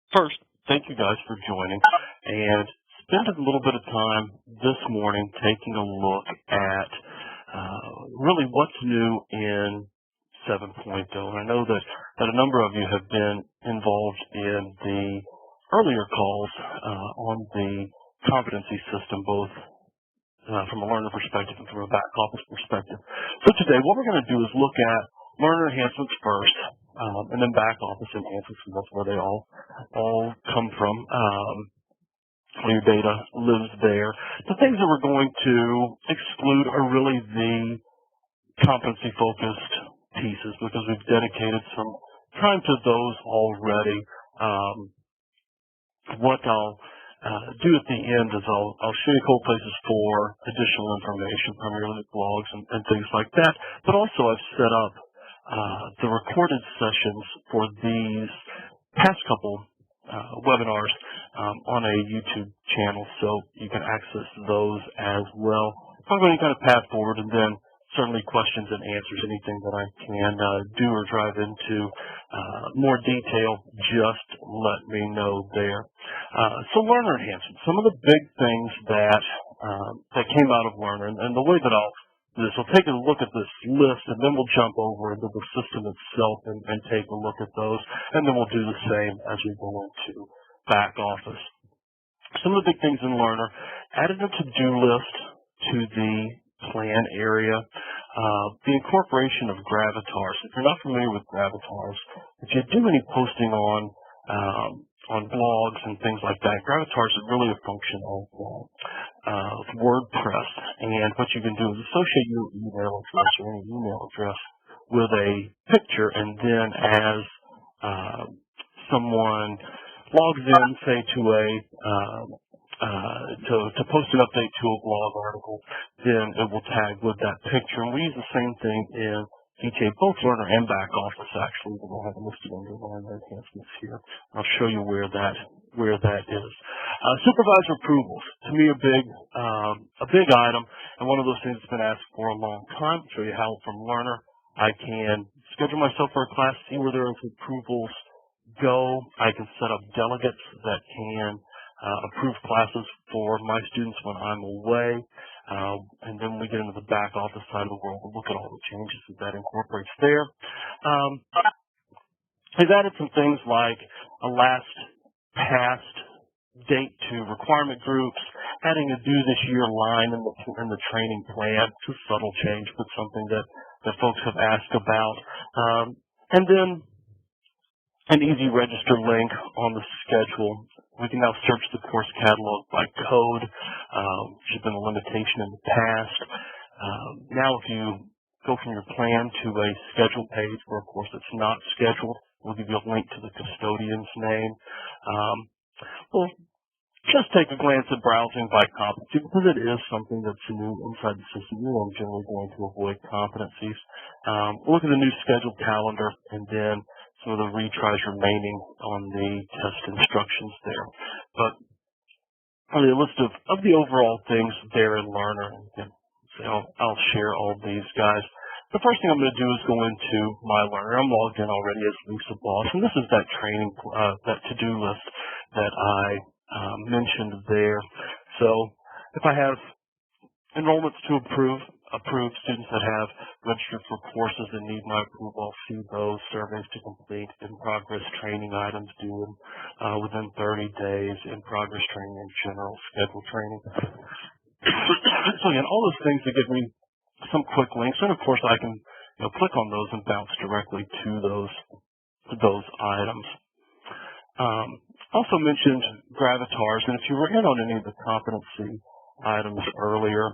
First, thank you guys for joining and spend a little bit of time this morning taking a look at really what's new in 7.0. And I know that a number of you have been involved in the earlier calls on the competency system, both from a learner perspective and from a back office perspective. So today what we're going to do is look at learner enhancements first, and then back office enhancements, and that's where they all come from. All your data lives there. The things that we're going to exclude are really the competency-focused pieces, because we've dedicated some time to those already. What I'll do at the end is I'll show you cool places for additional information, primarily blogs and things like that. But also I've set up the recorded sessions for these past couple webinars on a YouTube channel, so you can access those as well. So I'm going to kind of path forward, and then certainly questions and answers, anything that I can do or drive into more detail, just let me know there. So learner enhancements, some of the big things that came out of learner, and the way that I'll do this, we'll take a look at this list, and then we'll jump over into the system itself and take a look at those, and then we'll do the same as we go into back office. Some of the big things in learner: added a to-do list to the plan area, the incorporation of gravitars. If you're not familiar with gravitars, if you do any posting on blogs and things like that, gravitars is really a function of WordPress. And what you can do is associate your email address or any email address with a picture, and then as someone logs in, say, to post an update to a blog article, then it will tag with that picture. And we use the same thing in VTA, both learner and back office, actually. We'll have it listed under learner enhancements here. I'll show you where that is. Supervisor approvals, to me, a big item, and one of those things that's been asked for a long time. I'll show you how from learner I can schedule myself for a class, see where those approvals go. I can set up delegates that can approve classes for my students when I'm away. And then we get into the back office side of the world and look at all the changes that incorporates there. I've added some things like a last past date to requirement groups, adding a due this year line in the training plan. It's a subtle change, but something that folks have asked about. And then an easy register link on the schedule. We can now search the course catalog by code, which has been a limitation in the past. Now if you go from your plan to a schedule page for a course that's not scheduled, we'll give you a link to the custodian's name. We'll just take a glance at browsing by competency, because it is something that's new inside the system. You know, I'm generally going to avoid competencies. We'll look at the new scheduled calendar, and then some of the retries remaining on the test instructions there. But a list of the overall things there in learner, and I'll share all of these guys. The first thing I'm going to do is go into my learner. I'm logged in already as Lisa Boss, and this is that training, that to-do list that I mentioned there. So if I have enrollments to approve students that have registered for courses that need my approval, I'll see those. Surveys to complete, in progress training items due within 30 days, in progress training, and general scheduled training. So again, all those things that give me some quick links, and of course I can click on those and bounce directly to those items. Also mentioned gravitars, and if you were in on any of the competency items earlier,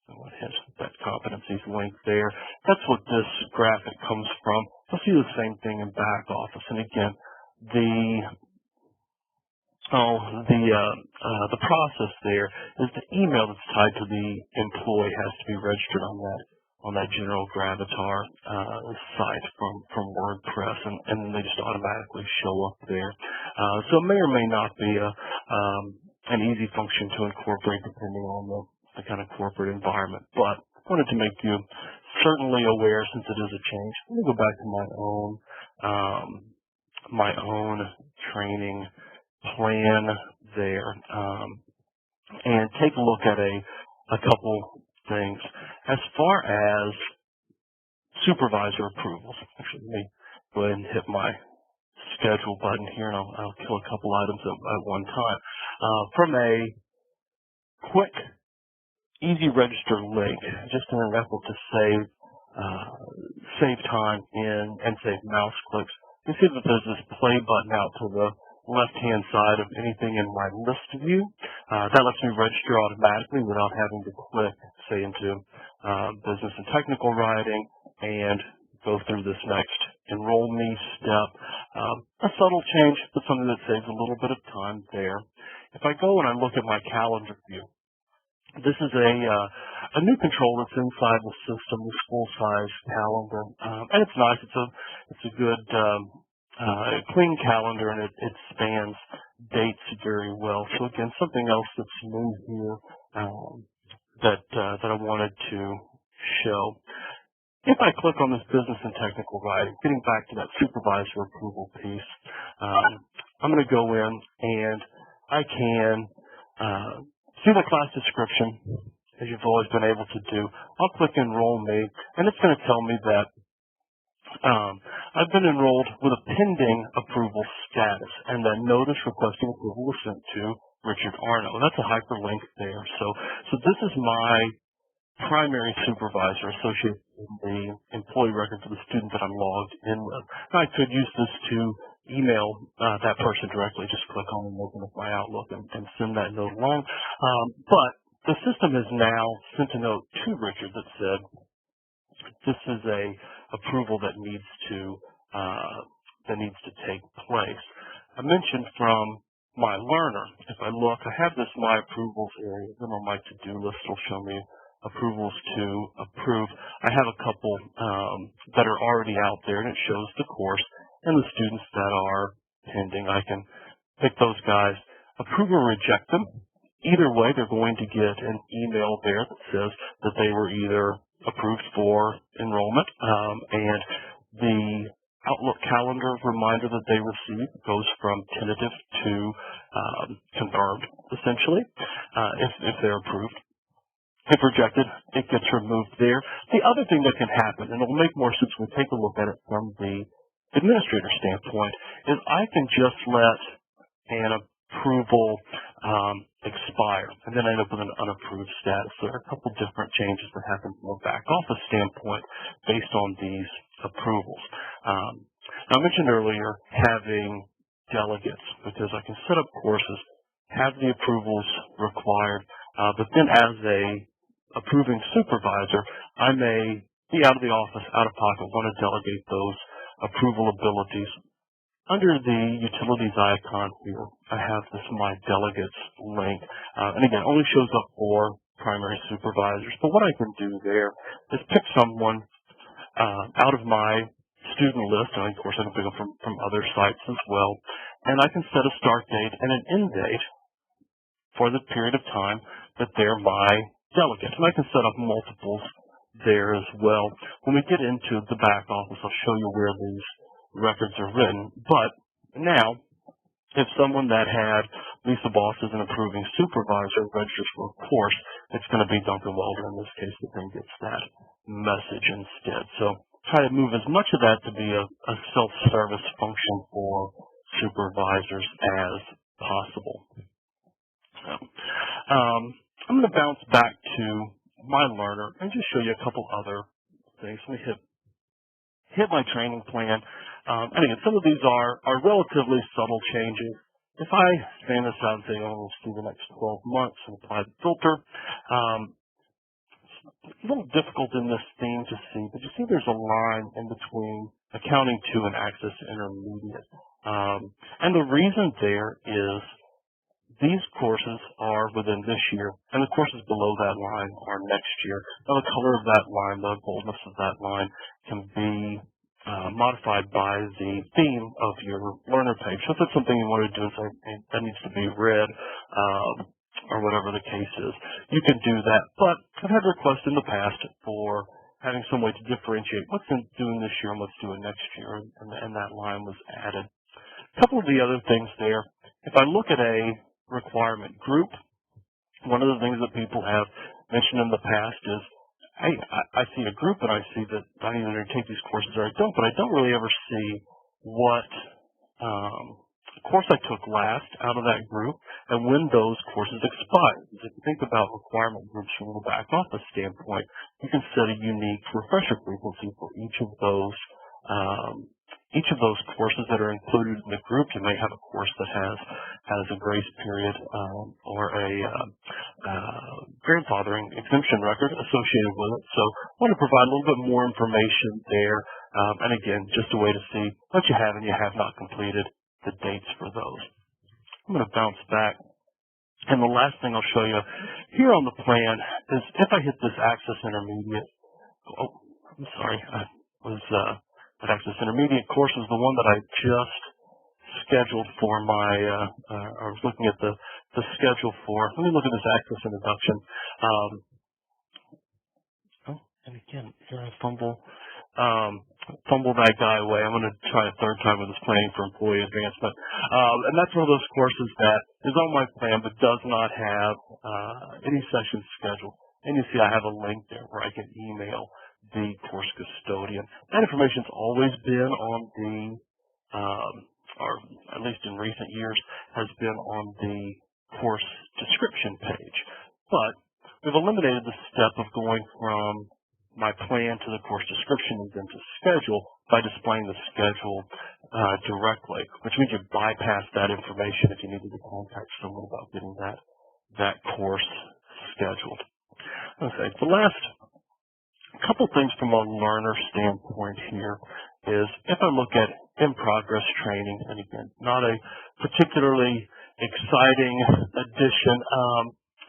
what has that competencies link there? That's what this graphic comes from. You'll see the same thing in back office. And again, the process there is the email that's tied to the employee has to be registered on that general gravatar site from WordPress, and they just automatically show up there. So it may or may not be an easy function to incorporate depending on the kind of corporate environment, but I wanted to make you certainly aware since it is a change. Let me go back to my own my own training plan there, and take a look at a couple things. As far as supervisor approvals, actually let me go ahead and hit my schedule button here, and I'll kill a couple items at one time. From a quick, easy register link, just in an effort to save time and save mouse clicks, you see that there's this play button out to the left-hand side of anything in my list view. That lets me register automatically without having to click, say, into business and technical writing and go through this next enroll me step. A subtle change, but something that saves a little bit of time there. If I go and I look at my calendar view, this is a new control that's inside the system, this full-size calendar, and it's nice. It's a good clean calendar, and it spans dates very well. So again, something else that's new here that I wanted to show. If I click on this business and technical writing, getting back to that supervisor approval piece, I'm going to go in and I can see the class description, as you've always been able to do. I'll click Enroll Me, and it's going to tell me that I've been enrolled with a pending approval status, and that notice requesting approval was sent to Richard Arno. That's a hyperlink there. So this is my primary supervisor associated with the employee record for the student that I'm logged in with. Now, I could use this to email that person directly, just click on and open up my Outlook and send that note along. But the system has now sent a note to Richard that said, this is a approval that needs to take place. I mentioned from my learner, if I look, I have this My Approvals area. Then on my to-do list, it'll show me approvals to approve. I have a couple that are already out there, and it shows the course and the students that are pending. I can pick those guys, approve or reject them. Either way, they're going to get an email there that says that they were either approved for enrollment, and the Outlook calendar reminder that they received goes from tentative to confirmed, essentially, if they're approved. If rejected, it gets removed there. The other thing that can happen, and it'll make more sense when we take a look at it from the administrator standpoint, is I can just let an approval expire, and then I end up with an unapproved status. There are a couple different changes that happen from a back office standpoint based on these approvals. Now, I mentioned earlier having delegates, because I can set up courses, have the approvals required, but then as a approving supervisor, I may be out of the office, out of pocket, want to delegate those approval abilities. Under the utilities icon here, I have this My Delegates link, and again, only shows up for primary supervisors. But what I can do there is pick someone out of my student list, and of course I can pick them from other sites as well, and I can set a start date and an end date for the period of time that they're my delegate. And I can set up multiples there as well. When we get into the back office, I'll show you where these records are written. But now, if someone that had Lisa Boss as an approving supervisor registers for a course, it's going to be Duncan Welder in this case that then gets that message instead. So try to move as much of that to be a self-service function for supervisors as possible. So, I'm going to bounce back to my learner and just show you a couple other things. Let me hit my training plan. And again, some of these are relatively subtle changes. If I span this out and say, oh, let's do the next 12 months and apply the filter, it's a little difficult in this theme to see, but you see there's a line in between accounting 2 and access intermediate. And the reason there is these courses are within this year, and the courses below that line are next year. Now, the color of that line, the boldness of that line, can be modified by the theme of your learner page. So if it's something you want to do and say that needs to be red, or whatever the case is, you can do that. But I've had requests in the past for having some way to differentiate what's doing this year and what's doing next year, and that line was added. A couple of the other things there, if I look at a requirement group, one of the things that people have mentioned in the past is, hey, I see a group and I see that I either take these courses or I don't, but I don't really ever see what course I took last out of that group and when those courses expired. If you think about requirement groups from the back office standpoint, you can set a unique refresher frequency for each of those courses that are included in the group. You may have a course that has a grace period or a grandfathering exemption record associated with it. So I want to provide a little bit more information there. And again, just a way to see what you have and you have not completed, the dates for those. I'm going to bounce back. And the last thing I'll show you here on the plan is if I hit this Access Intermediate, that Access Intermediate course is the one that I just scheduled for my, I was looking at the schedule for. Let me look at this Access Introduction. And again, here I fumble that guy away. I'm going to try a third time with this Planning for Employee Advancement. And that's one of those courses that is on my plan but does not have any sessions scheduled. And you see I have a link there where I can email the course custodian. That information's always been on the, or at least in recent years, has been on the course description page. But we've eliminated the step of going from my plan to the course description and then to schedule by displaying the schedule directly, which means you bypass that information if you needed to contact someone about getting that course scheduled. Okay, the last couple things from a learner standpoint here is if I look at in-progress training, and again, not a particularly exciting addition.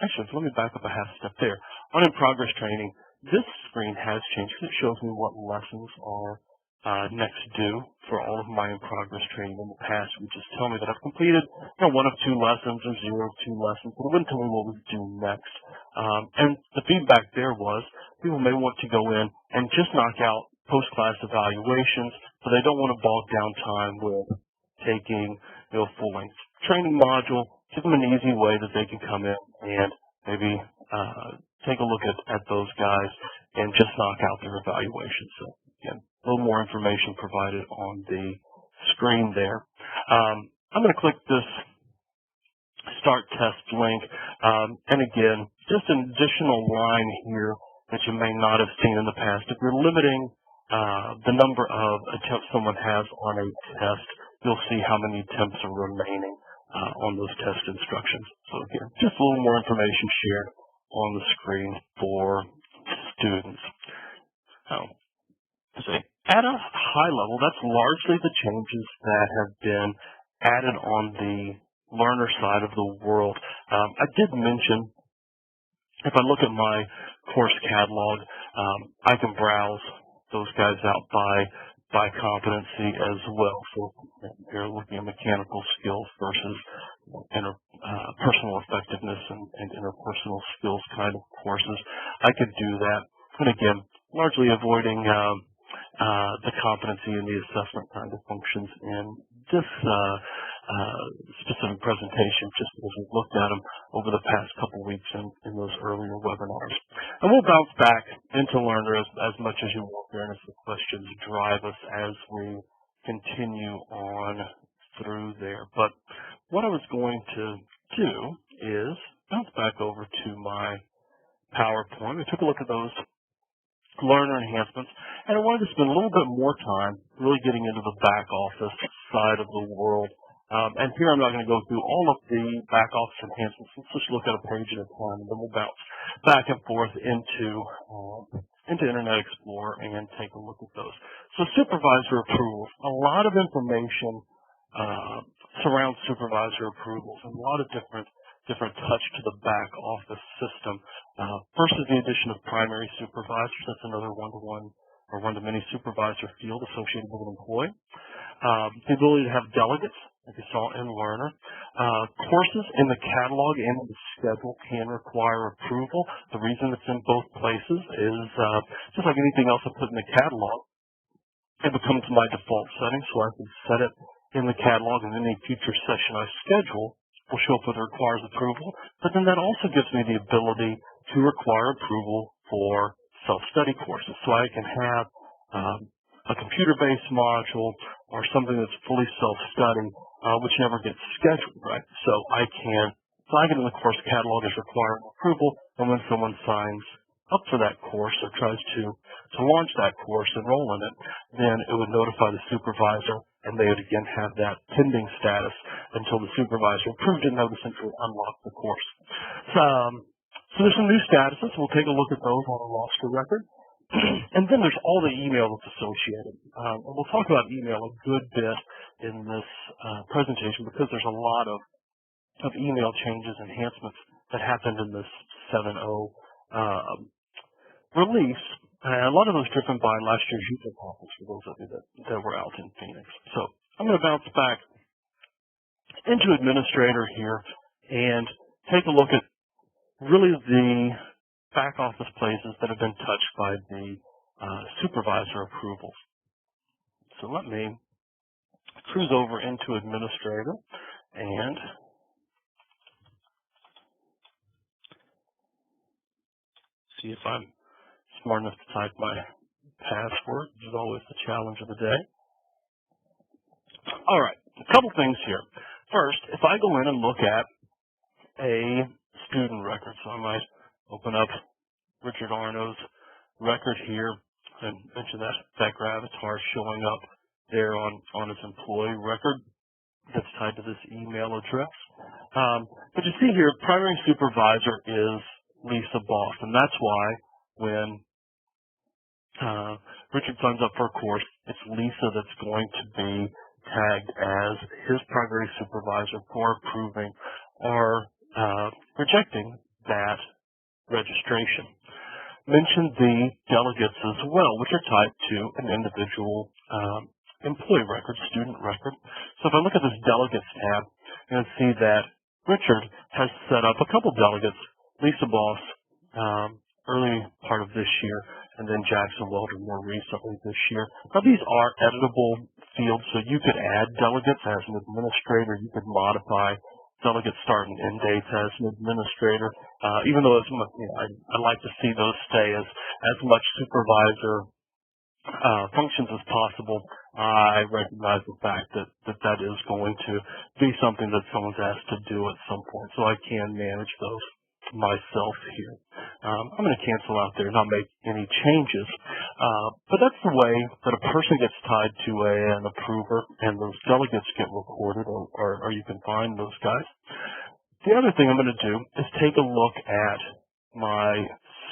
Actually, let me back up a half step there. On in-progress training, this screen has changed because it shows me what lessons are next due for all of my in-progress training. In the past, it would just tell me that I've completed 1 of 2 lessons or 0 of 2 lessons, but it wouldn't tell me what was due next. And the feedback there was people may want to go in and just knock out post-class evaluations, but they don't want to bog down time with taking a full-length training module. Give them an easy way that they can come in and maybe take a look at those guys and just knock out their evaluation. So again, a little more information provided on the screen there. I'm going to click this Start Test link. And again, just an additional line here that you may not have seen in the past. If you're limiting the number of attempts someone has on a test, you'll see how many attempts are remaining on those test instructions. So again, just a little more information shared on the screen for students. At a high level, that's largely the changes that have been added on the learner side of the world. I did mention, if I look at my course catalog, I can browse those guys out by competency as well. So you're looking at mechanical skills versus personal effectiveness and interpersonal skills kind of courses. I could do that. And again, largely avoiding the competency and the assessment kind of functions in this specific presentation, just because we've looked at them over the past couple weeks in those earlier webinars. And we'll bounce back into Learner as much as you want there, and as the questions drive us as we continue on through there. But what I was going to do is bounce back over to my PowerPoint. I took a look at those learner enhancements, and I wanted to spend a little bit more time really getting into the back office side of the world. And here I'm not going to go through all of the back office enhancements. Let's just look at a page at a time, and then we'll bounce back and forth into Internet Explorer and take a look at those. So Supervisor Approvals, a lot of information surrounds Supervisor Approvals, and a lot of different touch to the back office system. First is the addition of primary supervisors. That's another one-to-one or one-to-many supervisor field associated with an employee. The ability to have delegates, like you saw in Learner. Courses in the catalog and in the schedule can require approval. The reason it's in both places is just like anything else I put in the catalog, it becomes my default setting, so I can set it in the catalog, and any future session I schedule will show up with requires approval. But then that also gives me the ability to require approval for self-study courses. So I can have a computer-based module or something that's fully self-study, which never gets scheduled, right? So I can flag it in the course catalog as requiring approval, and when someone signs up for that course or tries to launch that course, enroll in it, then it would notify the supervisor, and they would again have that pending status until the supervisor approved it and would essentially unlock the course. So there's some new statuses. We'll take a look at those on a roster record. And then there's all the email that's associated. And we'll talk about email a good bit in this presentation because there's a lot of email changes, enhancements that happened in this 7.0 release. And a lot of those driven by last year's user conference for those of you that were out in Phoenix. So I'm going to bounce back into Administrator here and take a look at really the back office places that have been touched by the Supervisor Approvals. So let me cruise over into Administrator and see if I'm smart enough to type my password, which is always the challenge of the day. All right, a couple things here. First, if I go in and look at a student record, so I might open up Richard Arno's record here and mention that gravatar showing up there on his employee record that's tied to this email address. But you see here, primary supervisor is Lisa Boss, and that's why when Richard signs up for a course, it's Lisa that's going to be tagged as his primary supervisor for approving or rejecting that registration. Mention the delegates as well, which are tied to an individual employee record, student record. So if I look at this delegates tab, you're going to see that Richard has set up a couple delegates, Lisa Boss early part of this year, and then Jackson Welder more recently this year. Now these are editable fields, so you could add delegates as an administrator. You could modify delegate start and end dates as an administrator. Even though I like to see those stay as much supervisor functions as possible, I recognize the fact that is going to be something that someone's asked to do at some point, so I can manage those myself here. I'm going to cancel out there, not make any changes, but that's the way that a person gets tied to an approver and those delegates get recorded, or you can find those guys. The other thing I'm going to do is take a look at my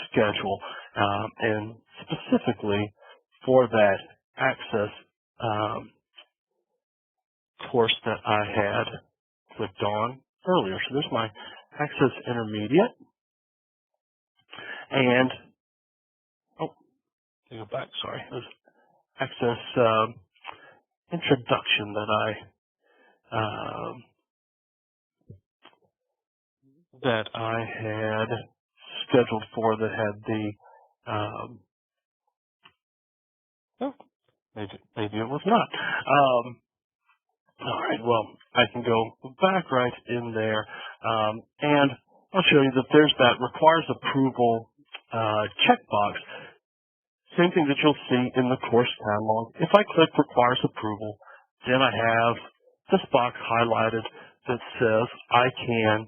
schedule, and specifically for that access course that I had clicked on earlier. So there's my Access Intermediate, and let me go back, sorry, there's Access Introduction that I had scheduled for, that had the maybe it was not. All right, well, I can go back right in there, and I'll show you that there's that requires approval checkbox. Same thing that you'll see in the course catalog. If I click requires approval, then I have this box highlighted that says I can,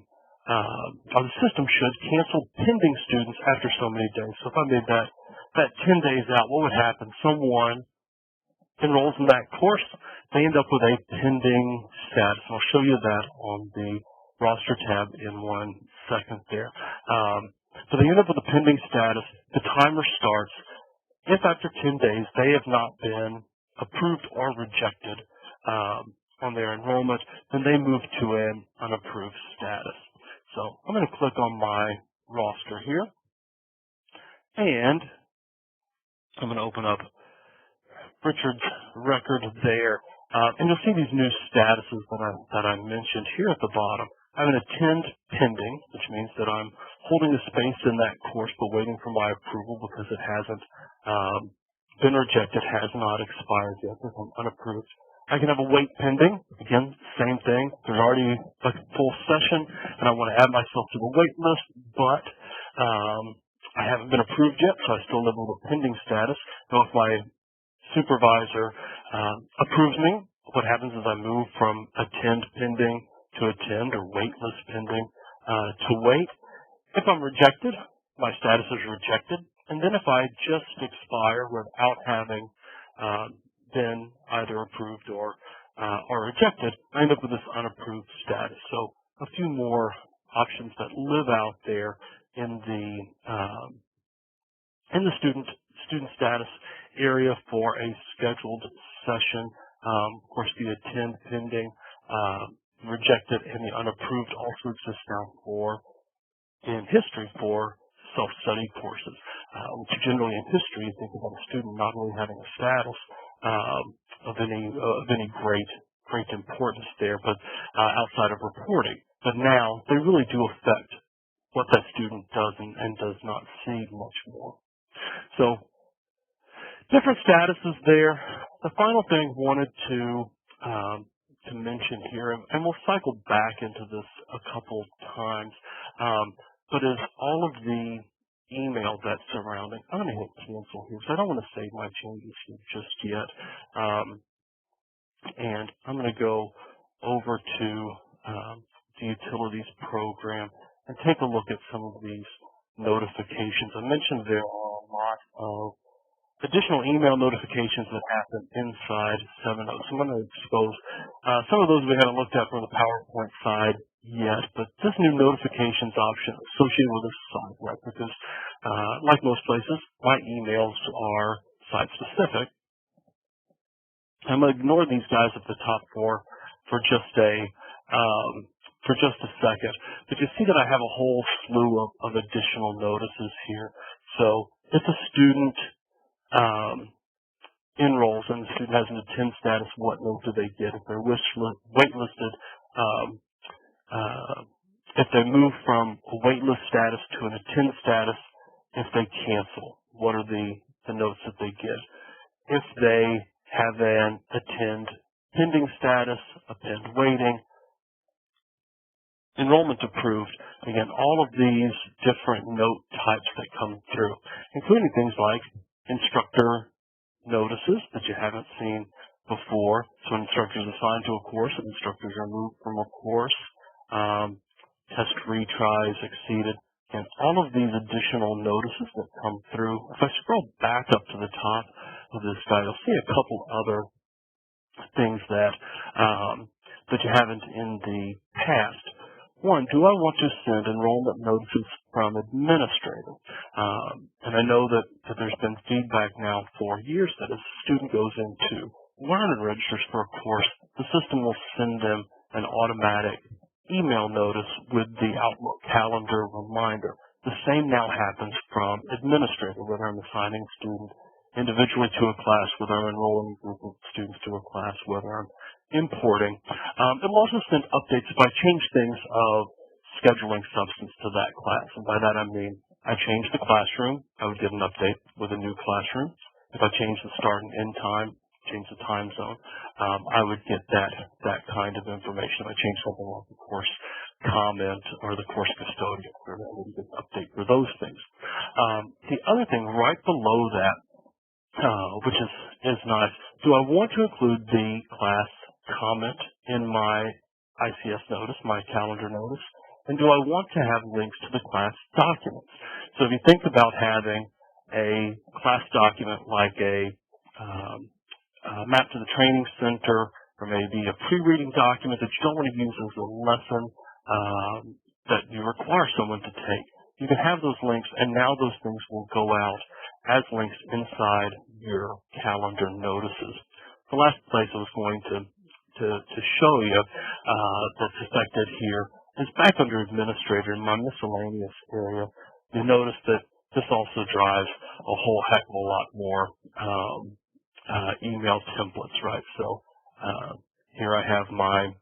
or the system should cancel pending students after so many days. So if I made that 10 days out, what would happen? Someone enrolls in that course, they end up with a pending status. I'll show you that on the roster tab in 1 second there. So they end up with a pending status. The timer starts. If after 10 days they have not been approved or rejected on their enrollment, then they move to an unapproved status. So I'm going to click on my roster here, and I'm going to open up Richard's record there, and you'll see these new statuses that I mentioned here at the bottom. I have an attend pending, which means that I'm holding a space in that course but waiting for my approval because it hasn't been rejected, has not expired yet, because I'm unapproved. I can have a wait pending. Again, same thing. There's already like a full session, and I want to add myself to the wait list, but I haven't been approved yet, so I still live with a pending status. So if my supervisor approves me, what happens is I move from attend pending to attend, or wait list pending to wait. If I'm rejected, my status is rejected. And then if I just expire without having been either approved or rejected, I end up with this unapproved status. So a few more options that live out there in the student status area for a scheduled session. Of course, the attend pending, rejected, and the unapproved also exists now in history for self-study courses, which generally in history you think about a student not really having a status of any great importance there, but outside of reporting. But now they really do affect what that student does and does not see much more. So different statuses there. The final thing I wanted to mention here, and we'll cycle back into this a couple of times, but is all of the email that's surrounding. I'm going to hit cancel here because I don't want to save my changes here just yet. And I'm going to go over to the utilities program and take a look at some of these notifications. I mentioned there are a lot of additional email notifications that happen inside 7.0. So I'm going to expose some of those we haven't looked at from the PowerPoint side yet, but this new notifications option associated with this site, right? Because like most places, my emails are site specific. I'm going to ignore these guys at the top for just a second. But you see that I have a whole slew of additional notices here. So if a student enrolls and the student has an attend status, what note do they get? If they're waitlisted, if they move from a waitlist status to an attend status, if they cancel, what are the notes that they get? If they have an attend pending status, append waiting, enrollment approved, again, all of these different note types that come through, including things like instructor notices that you haven't seen before. So instructors assigned to a course, and instructors are moved from a course, test retries exceeded, and all of these additional notices that come through. If I scroll back up to the top of this guide, you'll see a couple other things that you haven't in the past. One, do I want to send enrollment notices from administrator? And I know that there's been feedback now for years that if a student goes into Learn and registers for a course, the system will send them an automatic email notice with the Outlook calendar reminder. The same now happens from administrator, whether I'm assigning a student individually to a class, whether I'm enrolling a group of students to a class, whether I'm importing. It'll also send updates if I change things of scheduling substance to that class. And by that I mean I change the classroom, I would get an update with a new classroom. If I change the start and end time, change the time zone, I would get that kind of information. If I change something like the course comment or the course custodian, I would get an update for those things. The other thing right below that, which is nice, do I want to include the class comment in my ICS notice, my calendar notice? And do I want to have links to the class documents? So if you think about having a class document like a map to the training center, or maybe a pre-reading document that you don't want to use as a lesson that you require someone to take, you can have those links, and now those things will go out as links inside your calendar notices. The last place I was going to show you that's affected here is back under administrator in my miscellaneous area. You notice that this also drives a whole heck of a lot more email templates, right? So here I have my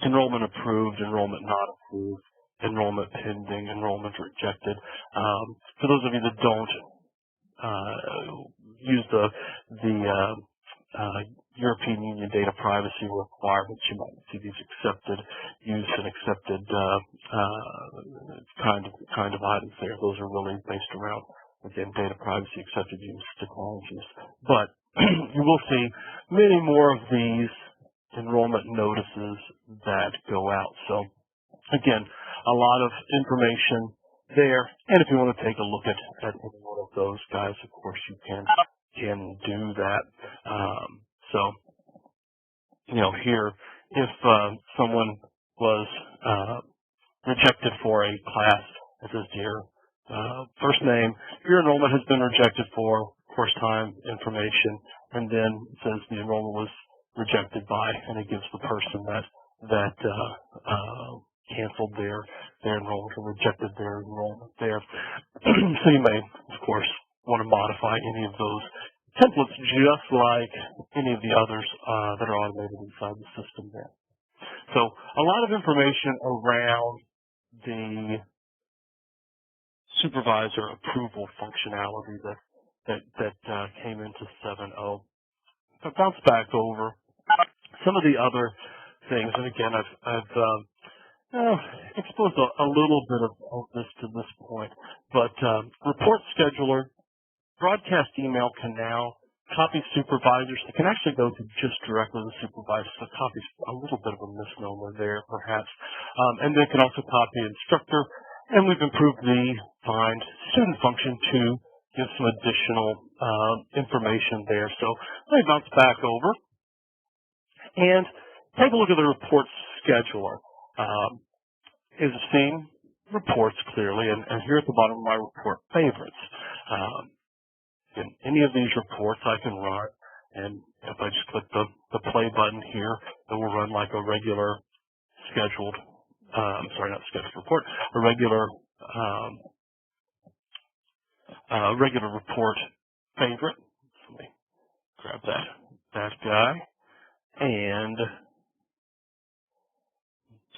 enrollment approved, enrollment not approved, enrollment pending, enrollment rejected. For those of you that don't use the European Union data privacy requirements. You might see these accepted use and accepted kind of items there. Those are really based around, again, data privacy, accepted use, declined use. But you will see many more of these enrollment notices that go out. So again, a lot of information there. And if you want to take a look at any one of those guys, of course you can do that. So, you know, here, if someone was rejected for a class, it says here, first name, your enrollment has been rejected for course time information, and then it says the enrollment was rejected by, and it gives the person that canceled their enrollment or rejected their enrollment there. So you may, of course, want to modify any of those templates just like any of the others that are automated inside the system there. So a lot of information around the supervisor approval functionality that came into 7.0. If I bounce back over some of the other things, and again, I've exposed a little bit of this to this point, but report scheduler, broadcast email can now copy supervisors. It can actually go to just directly to the supervisor, so copy's a little bit of a misnomer there, perhaps. And then it can also copy instructor, and we've improved the find student function to give some additional information there. So let me bounce back over and take a look at the report scheduler. Is seeing reports clearly, and here at the bottom of my report favorites. In any of these reports I can run, and if I just click the play button here, it will run like a regular scheduled, not scheduled report, a regular regular report favorite. So let me grab that guy, and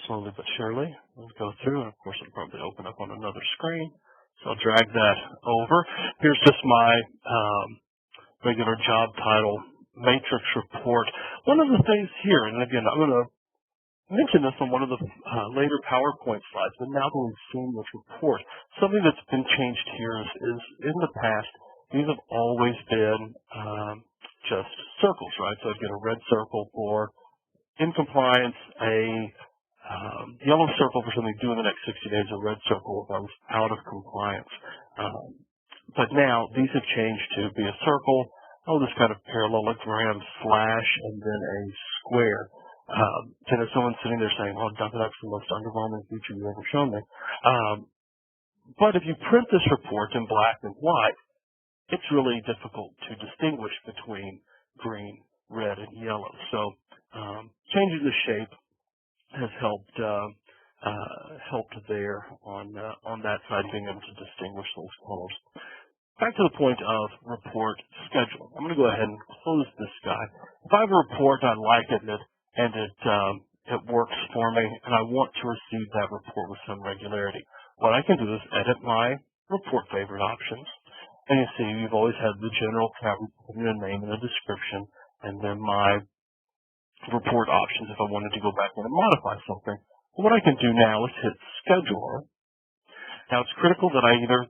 slowly but surely we'll go through, and of course it'll probably open up on another screen. So I'll drag that over. Here's just my regular job title matrix report. One of the things here, and again, I'm going to mention this on one of the later PowerPoint slides, but now that we've seen this report, something that's been changed here is in the past, these have always been just circles, right? So I'd get a red circle for in compliance, a yellow circle for something due in the next 60 days, a red circle if I was out of compliance. But now these have changed to be a circle, this kind of parallelogram slash, and then a square. And if someone's sitting there saying, oh, Duncan, that's the most underwhelming feature you've ever shown me. But if you print this report in black and white, it's really difficult to distinguish between green, red, and yellow. So changing the shape has helped there on that side, being able to distinguish those colors. Back to the point of report schedule. I'm going to go ahead and close this guy. If I have a report, I like it and it works for me, and I want to receive that report with some regularity. What I can do is edit my report favorite options, and you see you've always had the general tab, putting a name and a description, and then my report options if I wanted to go back in and modify something. What I can do now is hit Scheduler. Now it's critical that I either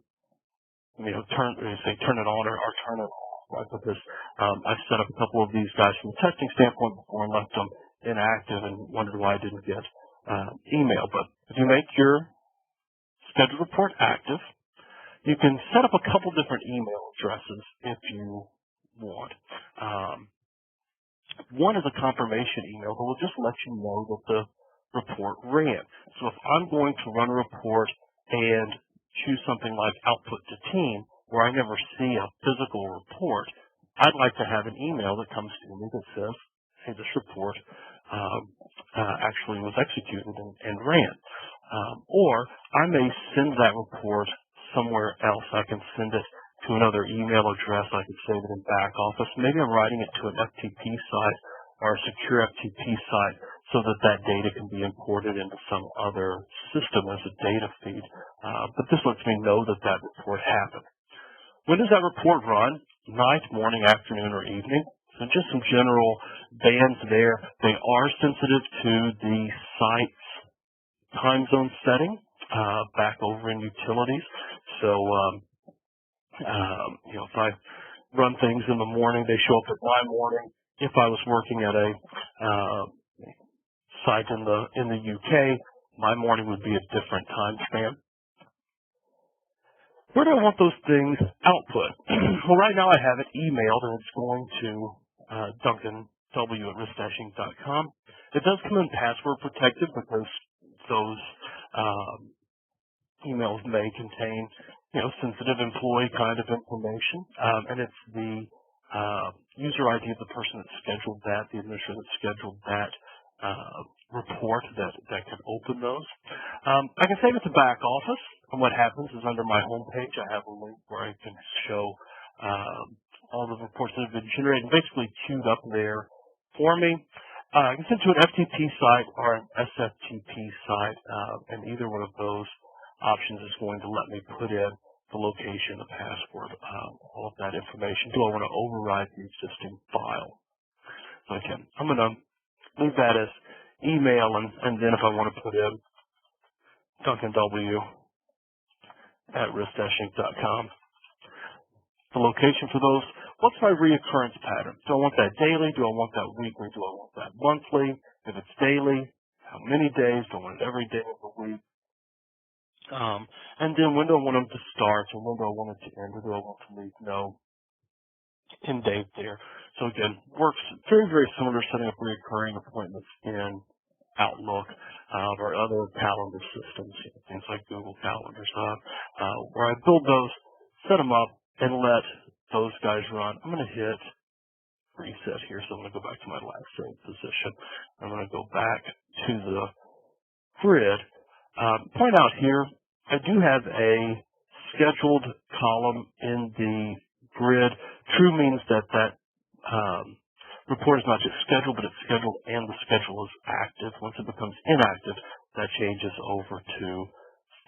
turn it on or turn it off, right? Because I've set up a couple of these guys from a testing standpoint before and left them inactive and wondered why I didn't get email. But if you make your scheduled report active, you can set up a couple different email addresses if you want. One is a confirmation email that will just let you know that the report ran. So if I'm going to run a report and choose something like output to team, where I never see a physical report, I'd like to have an email that comes to me that says, hey, this report actually was executed and ran. Or I may send that report somewhere else. I can send it to another email address. I could save it in back office. Maybe I'm writing it to an FTP site or a secure FTP site so that that data can be imported into some other system as a data feed. But this lets me know that that report happened. When does that report run? Night, morning, afternoon, or evening? So just some general bands there. They are sensitive to the site's time zone setting back over in utilities. So, if I run things in the morning, they show up at my morning. If I was working at a site in the UK, my morning would be a different time span. Where do I want those things output? Well, right now I have it emailed, and it's going to Duncan W at risk-inc.com. It does come in password protected because those emails may contain, sensitive employee kind of information, and it's the user ID of the person that scheduled that, the administrator that scheduled that report that can open those. I can save it to back office, and what happens is under my home page I have a link where I can show all the reports that have been generated and basically queued up there for me. I can send to an FTP site or an SFTP site, and either one of those options is going to let me put in the location, the password, all of that information. Do I want to override the existing file? So again, I'm going to leave that as email, and then if I want to put in Duncan W at risk-inc.com, the location for those, what's my reoccurrence pattern? Do I want that daily? Do I want that weekly? Do I want that monthly? If it's daily, how many days? Do I want it every day of the week? And then when do I want them to start, or when do I want it to end, or do I want to leave no end date there? So again, works very, very similar to setting up recurring appointments in Outlook or other calendar systems, things like Google Calendars, where I build those, set them up, and let those guys run. I'm going to hit reset here, so I'm going to go back to my last saved position. I'm going to go back to the grid. Point out here, I do have a scheduled column in the grid. True means that report is not just scheduled, but it's scheduled and the schedule is active. Once it becomes inactive, that changes over to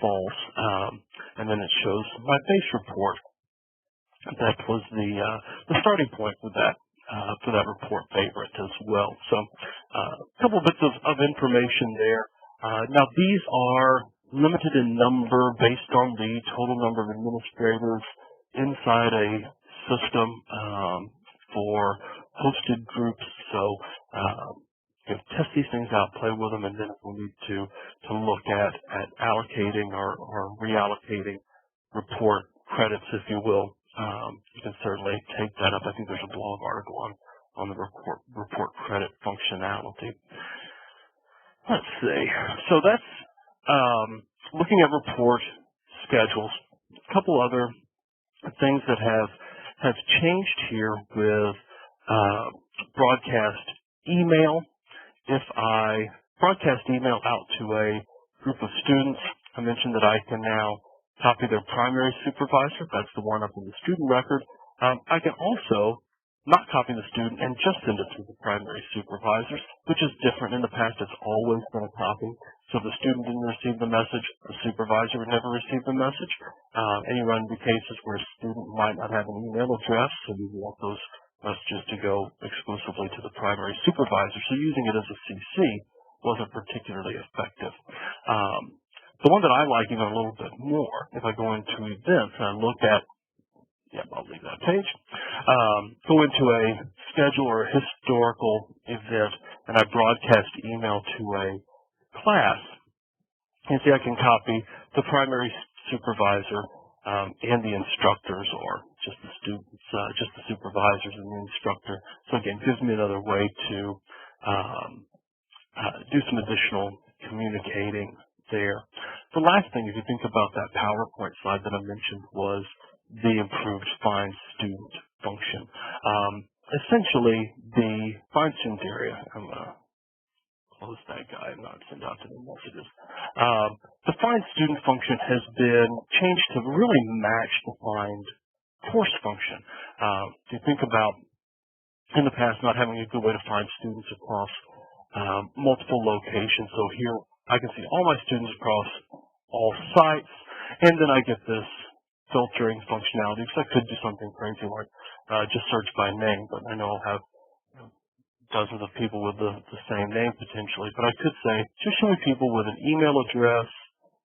false. And then it shows my base report. That was the starting point for that report favorite as well. So a couple bits of information there. Now these are limited in number based on the total number of administrators inside a system for hosted groups. So test these things out, play with them, and then if we need to look at allocating or reallocating report credits, if you will, you can certainly take that up. I think there's a blog article on the report credit functionality. Let's see. So that's looking at report schedules. A couple other things that have changed here with broadcast email. If I broadcast email out to a group of students, I mentioned that I can now copy their primary supervisor. That's the one up in the student record. I can also not copy the student and just send it to the primary supervisors, which is different. In the past, it's always been a copy. So if the student didn't receive the message, the supervisor would never receive the message. And you run into cases where a student might not have an email address, so you want those messages to go exclusively to the primary supervisor. So using it as a CC wasn't particularly effective. The one that I like even a little bit more, if I go into events and I look at, I'll leave that page, go into a schedule or a historical event and I broadcast email to a class, and see I can copy the primary supervisor and the instructors, or just the students, just the supervisors and the instructor. So again, it gives me another way to do some additional communicating there. The last thing, if you think about that PowerPoint slide that I mentioned, was the improved Find Student function. Essentially, the Find Student area, I'm going to close that guy and not send out any messages. The Find Student function has been changed to really match the Find Course function. If you think about, in the past, not having a good way to find students across multiple locations. So here, I can see all my students across all sites, and then I get this filtering functionality, because I could do something crazy like just search by name, but I know I'll have dozens of people with the same name potentially, but I could say, just show me people with an email address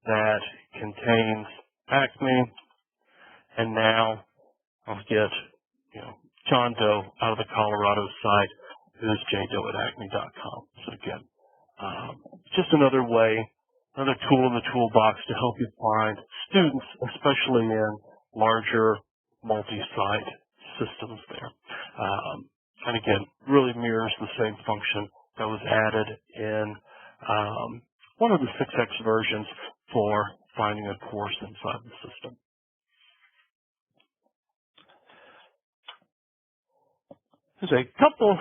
that contains Acme, and now I'll get, John Doe out of the Colorado site, who's jdoe@acme.com. So again, just another way, another tool in the toolbox to help you find students, especially in larger multi-site systems there. And again, really mirrors the same function that was added in one of the 6X versions for finding a course inside the system. There's a couple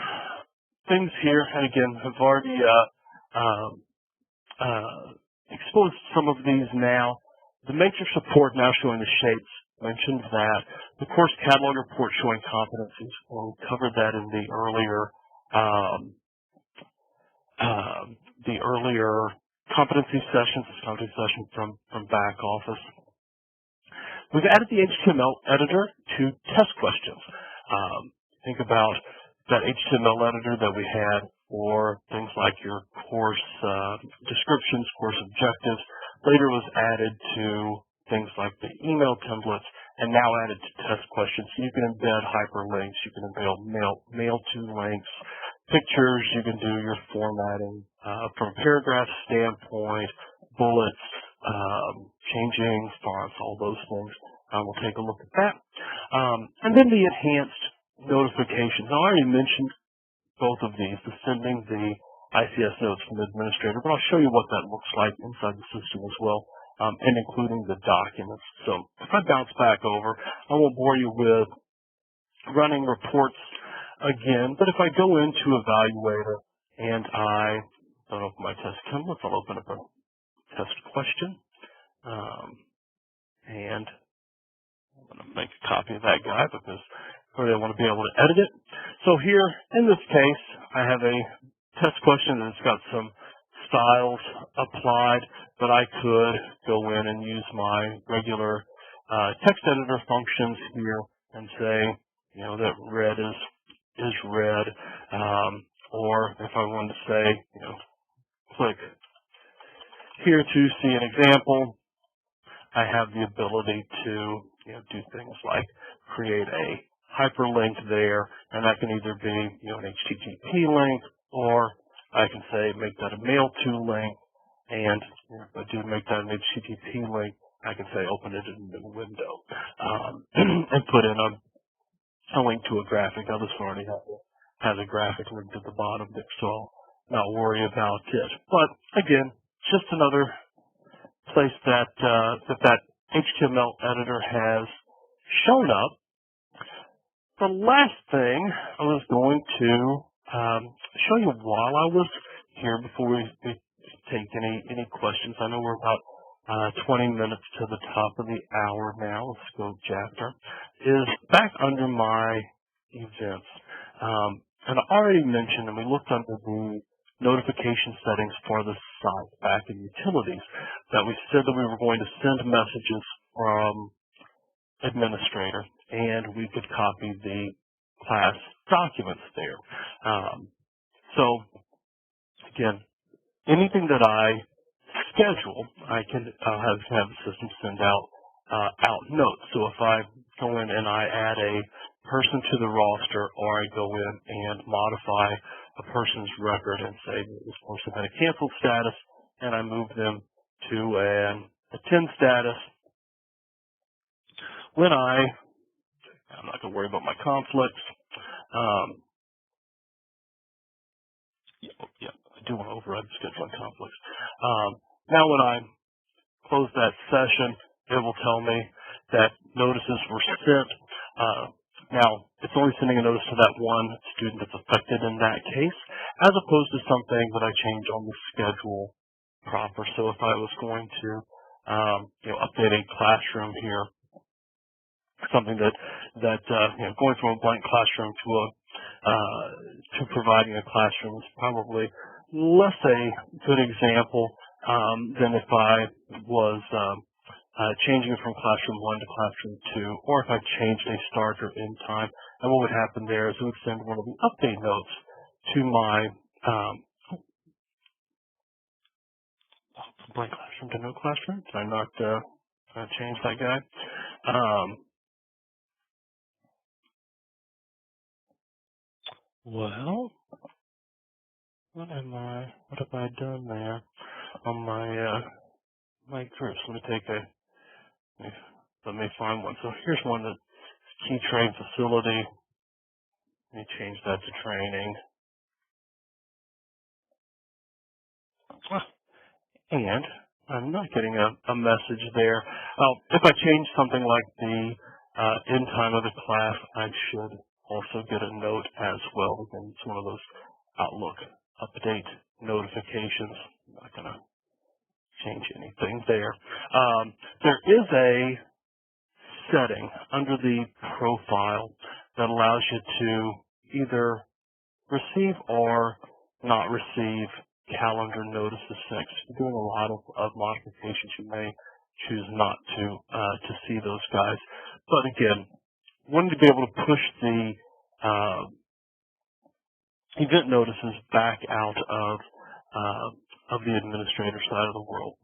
things here, and again, I've already exposed some of these now. The matrix report now showing the shapes mentioned that. The course catalog report showing competencies. Well, we covered that in the earlier competency sessions, this competency session from back office. We've added the HTML editor to test questions. Think about that HTML editor that we had for things like your course descriptions, course objectives. Later was added to things like the email templates, and now added to test questions. So you can embed hyperlinks, you can embed mail to links, pictures, you can do your formatting from a paragraph standpoint, bullets, changing fonts, all those things. We'll take a look at that. And then the enhanced notifications. Now, I already mentioned both of these, the sending the ICS notes from the administrator, but I'll show you what that looks like inside the system as well, and including the documents. So if I bounce back over, I won't bore you with running reports again, but if I go into Evaluator and I don't open my test templates, I'll open up a test question, and I'm going to make a copy of that guy because I want to be able to edit it. So here, in this case, I have a test question that's got some styles applied, but I could go in and use my regular text editor functions here and say, that red is red, or if I wanted to say, click here to see an example, I have the ability to do things like create a hyperlink there, and that can either be an HTTP link, or I can say make that a mail to link, and if I do make that an HTTP link, I can say open it in a new window and put in a link to a graphic. Now this already has a graphic link at the bottom there, so I'll not worry about it. But again, just another place that that HTML editor has shown up. The last thing I was going to show you while I was here before we take any questions. I know we're about 20 minutes to the top of the hour now. Let's go chapter. Is back under my events. And I already mentioned, and we looked under the notification settings for the site back in utilities, that we said that we were going to send messages from administrator, and we could copy the class documents there. So again, anything that I schedule, I can have the system send out notes. So if I go in and I add a person to the roster, or I go in and modify a person's record and say this person had a canceled status, and I move them to an attend status, when I'm not going to worry about my conflicts. I do want to override the scheduling conflicts. Now when I close that session, it will tell me that notices were sent. Now, it's only sending a notice to that one student that's affected in that case, as opposed to something that I change on the schedule proper. So if I was going to update a classroom here, something that going from a blank classroom to providing a classroom is probably less a good example than if I was changing from classroom 1 to classroom 2, or if I changed a start or end time. And what would happen there is it would send one of the update notes to my blank classroom to no classroom. Did I not change that guy? Well, what have I done there on my my groups? Let me find one. So here's one that's key trade facility. Let me change that to training. And I'm not getting a message there. If I change something like the end time of the class, I should also get a note as well. Again, it's one of those Outlook update notifications. I'm not going to change anything there. There is a setting under the profile that allows you to either receive or not receive calendar notices sent. If you're doing a lot of modifications, you may choose not to see those guys. But again, wanted to be able to push the event notices back out of the administrator side of the world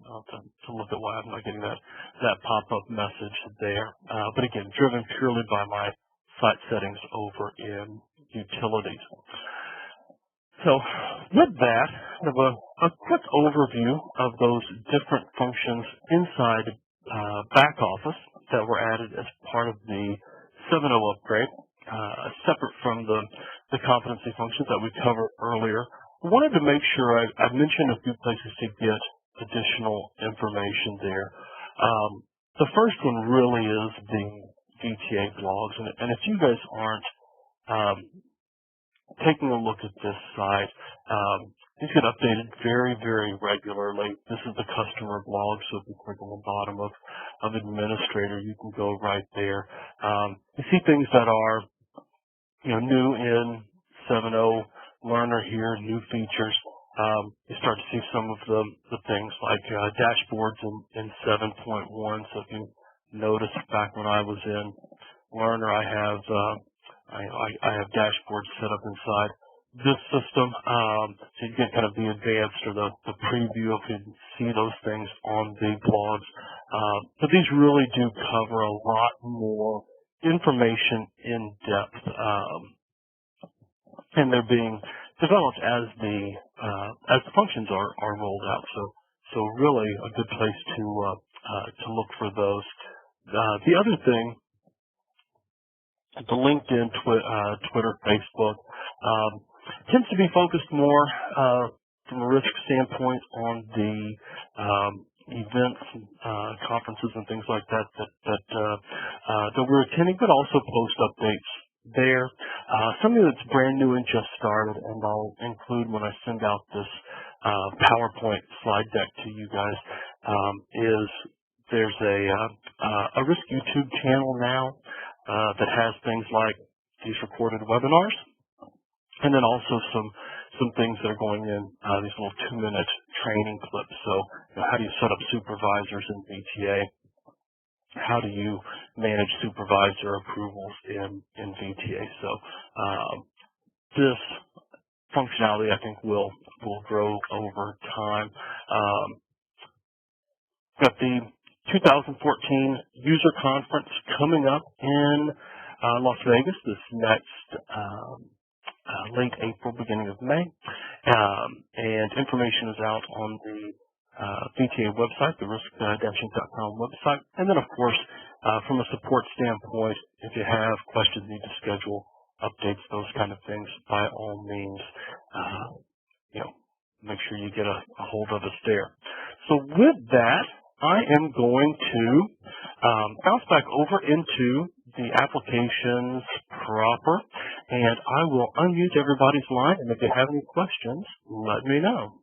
to look at why I'm not getting that pop-up message there. But again, driven purely by my site settings over in utilities. So with that, I have a quick overview of those different functions inside back office that were added as part of the 7.0 upgrade, separate from the competency functions that we covered earlier. I wanted to make sure I mentioned a few places to get additional information there. The first one really is the VTA blogs, and if you guys aren't taking a look at this site, these get updated very, very regularly. This is the customer blog, so if you click on the bottom of administrator, you can go right there. You see things that are new in 7.0, learner here, new features. You start to see some of the things like dashboards in 7.1. So if you notice back when I was in learner, I have dashboards set up inside this system, so you get kind of the advanced or the preview if you can see those things on the blogs. But these really do cover a lot more information in depth, and they're being developed as the functions are rolled out. So really a good place to look for those. The other thing, the LinkedIn, Twitter, Facebook, tends to be focused more from a RISC standpoint on the events, conferences, and things like that we're attending, but also post updates there. Something that's brand new and just started, and I'll include when I send out this PowerPoint slide deck to you guys, is there's a RISC YouTube channel now that has things like these recorded webinars, and then also some things that are going in these little 2-minute training clips. So how do you set up supervisors in VTA? How do you manage supervisor approvals in VTA? So this functionality, I think, will grow over time. Got the 2014 user conference coming up in Las Vegas this next late April, beginning of May, and information is out on the VTA website, the RISC-com website. And then, of course, from a support standpoint, if you have questions, need to schedule updates, those kind of things, by all means, make sure you get a hold of us there. So with that, I am going to bounce back over into the applications proper, and I will unmute everybody's line, and if you have any questions, let me know.